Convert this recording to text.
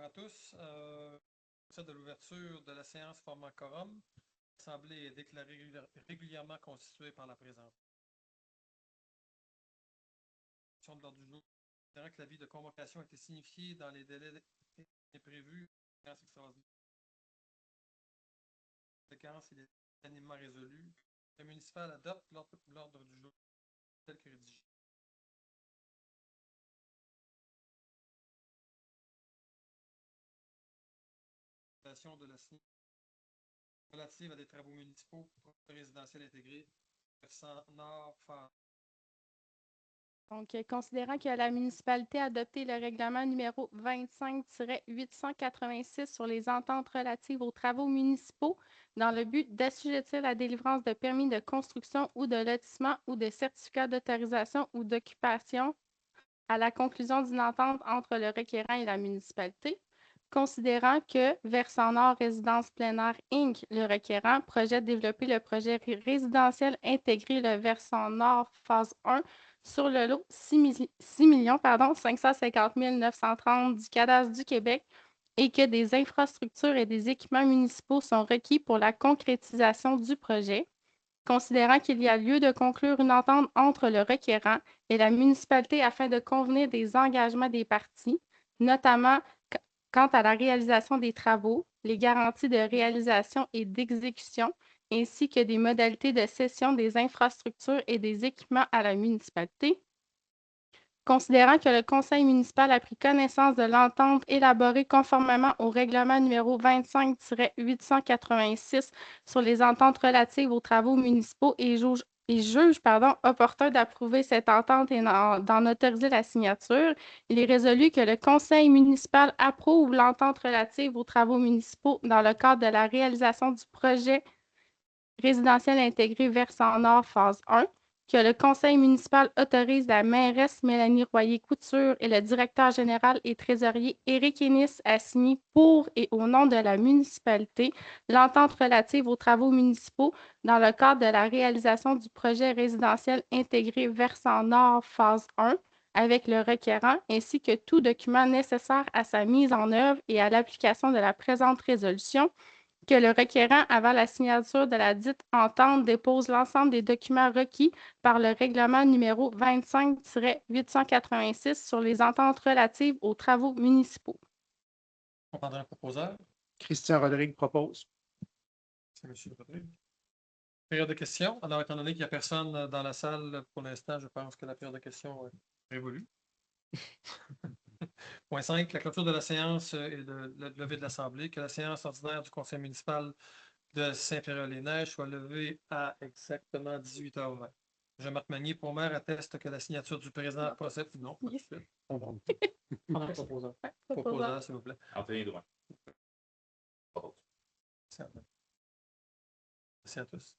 à tous. De l'ouverture de la séance formant quorum. L'Assemblée est déclarée régulièrement constituée par la présente. De l'ordre du jour. Considérant que l'avis de convocation a été signifié dans les délais prévus, il est unanimement résolu. Le municipal adopte l'ordre du jour tel que rédigé. De la signature relative à des travaux municipaux résidentiels intégrés, versant nord, phase. Donc, considérant que la municipalité a adopté le règlement numéro 25-886 sur les ententes relatives aux travaux municipaux dans le but d'assujettir la délivrance de permis de construction ou de lotissement ou de certificats d'autorisation ou d'occupation à la conclusion d'une entente entre le requérant et la municipalité, considérant que Versant Nord Résidence Plein Air Inc., le requérant, projette de développer le projet résidentiel intégré le Versant Nord phase 1 sur le lot 6 550 930 du cadastre du Québec et que des infrastructures et des équipements municipaux sont requis pour la concrétisation du projet, considérant qu'il y a lieu de conclure une entente entre le requérant et la municipalité afin de convenir des engagements des parties, notamment quant à la réalisation des travaux, les garanties de réalisation et d'exécution, ainsi que des modalités de cession des infrastructures et des équipements à la municipalité. Considérant que le conseil municipal a pris connaissance de l'entente élaborée conformément au règlement numéro 25-886 sur les ententes relatives aux travaux municipaux et juge opportun d'approuver cette entente et d'en autoriser la signature, il est résolu que le conseil municipal approuve l'entente relative aux travaux municipaux dans le cadre de la réalisation du projet résidentiel intégré Versant Nord phase 1, que le conseil municipal autorise la mairesse Mélanie Royer-Couture et le directeur général et trésorier Éric Ennis à signer pour et au nom de la municipalité l'entente relative aux travaux municipaux dans le cadre de la réalisation du projet résidentiel intégré Versant Nord phase 1 avec le requérant, ainsi que tout document nécessaire à sa mise en œuvre et à l'application de la présente résolution, que le requérant, avant la signature de la dite entente, dépose l'ensemble des documents requis par le règlement numéro 25-886 sur les ententes relatives aux travaux municipaux. On prendra un proposeur. Christian Rodrigue propose. C'est M. Rodrigue. Période de questions. Alors, étant donné qu'il n'y a personne dans la salle pour l'instant, je pense que la période de questions est révolue. Point 5. La clôture de la séance et de la levée de l'Assemblée. Que la séance ordinaire du conseil municipal de Saint-Péray-les-Neiges soit levée à exactement 18h20. Jean-Marc Magnier, pour maire, atteste que la signature du président procède. Non, pas tout de suite. Prendre un proposeur. Proposeur, s'il vous plaît. Anthony Drouin. Merci à tous.